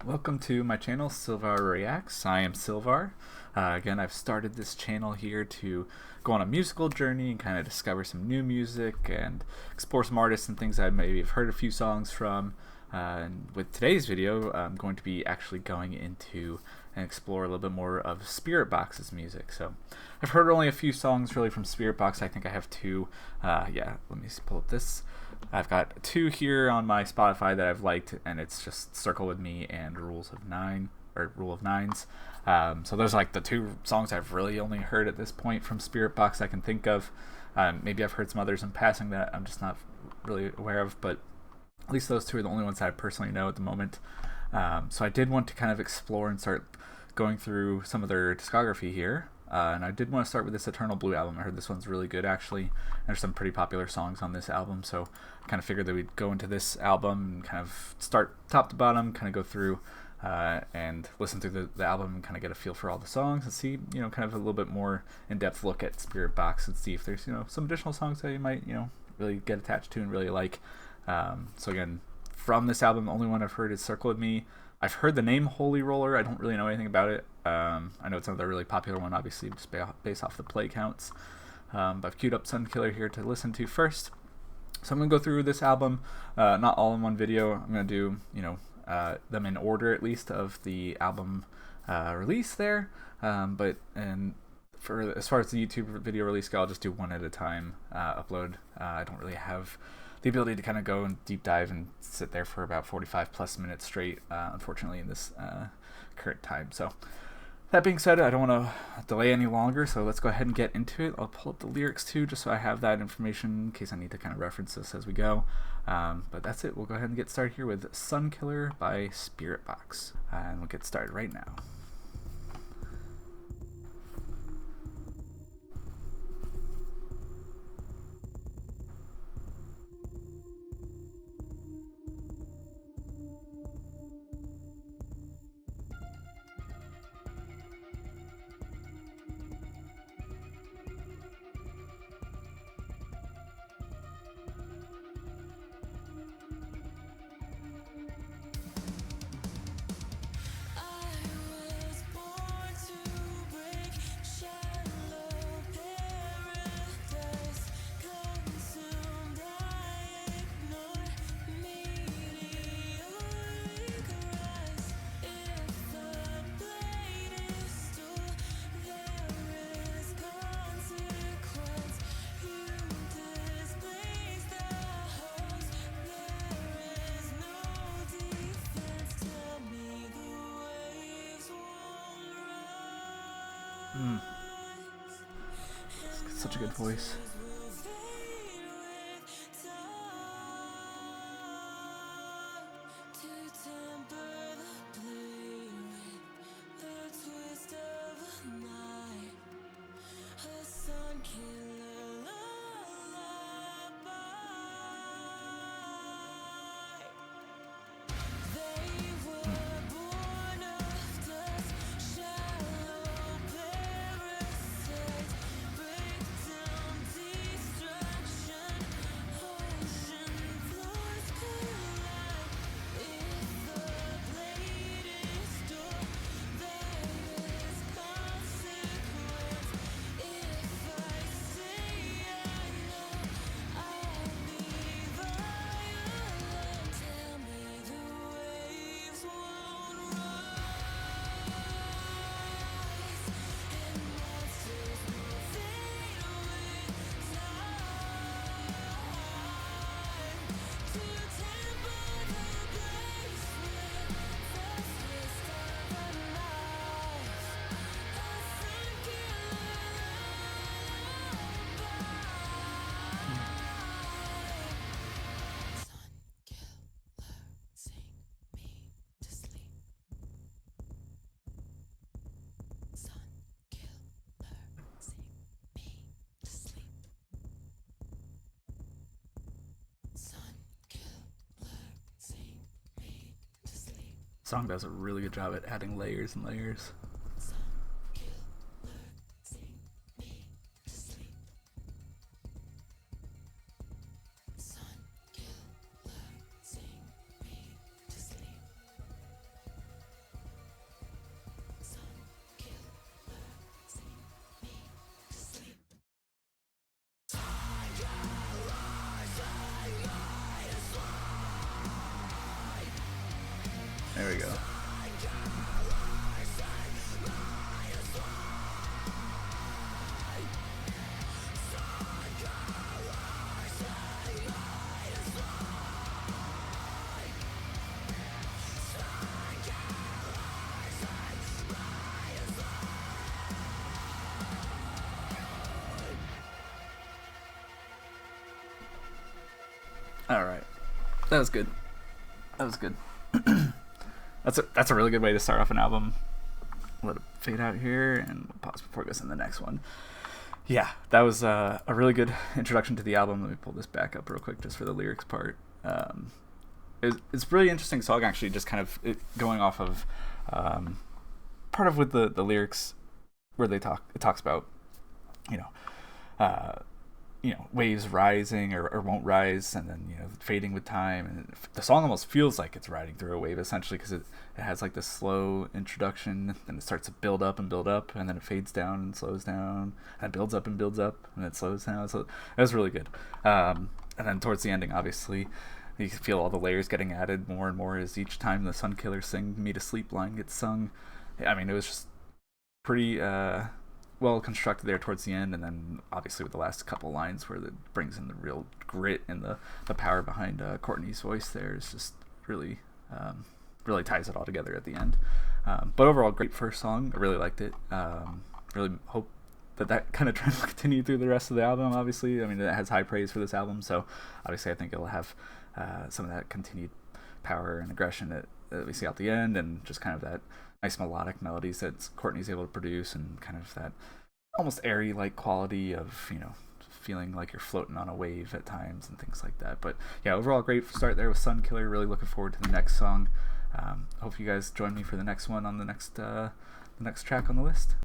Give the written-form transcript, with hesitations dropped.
Welcome to my channel, Silvar Reacts. I am Silvar. Again, I've started this channel here to go on a musical journey and kind of discover some new music and explore some artists and things I maybe have heard a few songs from. And with today's video, I'm going to be actually going into and explore a little bit more of Spiritbox's music. So I've heard only a few songs really from Spiritbox. I think I have two. Yeah, let me pull up this. I've got two here on my Spotify that I've liked, and it's just Circle With Me and Rule of Nines. So those are like the two songs I've really only heard at this point from Spiritbox I can think of. Maybe I've heard some others in passing that I'm just not really aware of, but at least those two are the only ones that I personally know at the moment. So I did want to kind of explore and start going through some of their discography here. And I did want to start with this Eternal Blue album. I heard this one's really good, actually. There's some pretty popular songs on this album, so I kind of figured that we'd go into this album and kind of start top to bottom, kind of go through and listen through the album and kind of get a feel for all the songs and see, kind of a little bit more in-depth look at Spiritbox and see if there's, some additional songs that you might, really get attached to and really like. So again, from this album, the only one I've heard is Circle With Me. I've heard the name Holy Roller. I don't really know anything about it. I know it's another really popular one, obviously, just based off the play counts. But I've queued up Sunkiller here to listen to first. So I'm going to go through this album, not all in one video. I'm going to do, them in order, at least, of the album release there. For as far as the YouTube video release go, I'll just do one at a time upload. I don't really have the ability to kind of go and deep dive and sit there for about 45 plus minutes straight, unfortunately, in this current time. So that being said, I don't want to delay any longer, so let's go ahead and get into it. I'll pull up the lyrics too, just so I have that information in case I need to kind of reference this as we go. But that's it. We'll go ahead and get started here with Sunkiller by Spiritbox. And we'll get started right now. Such a good voice. Song does a really good job at adding layers and layers. There we go. All right, that was good. That was good. That's a really good way to start off an album. Let it fade out here and we'll pause before it goes in the next one. Yeah, that was a really good introduction to the album. Let me pull this back up real quick just for the lyrics part. It's a really interesting song, actually, just kind of going off of part of with the lyrics where it talks about, you know, waves rising or won't rise, and then fading with time, and the song almost feels like it's riding through a wave, essentially, because it has like this slow introduction, then it starts to build up, and then it fades down and slows down, and builds up, and then it slows down. So it was really good. And then towards the ending, obviously, you can feel all the layers getting added more and more as each time the Sun Killer Sing Me to Sleep line gets sung. I mean, it was just pretty well constructed there towards the end, and then obviously with the last couple lines where it brings in the real grit and the power behind Courtney's voice there is just really really ties it all together at the end. But overall, great first song. I really liked it. Really hope that kind of trend will continue through the rest of the album. Obviously, I mean, it has high praise for this album, so obviously I think it'll have some of that continued power and aggression that we see out the end, and just kind of that nice melodic melodies that Courtney's able to produce, and kind of that almost airy like quality of feeling like you're floating on a wave at times and things like that. But yeah, overall great start there with Sun Killer. Really looking forward to the next song. Hope you guys join me for the next one on the next track on the list.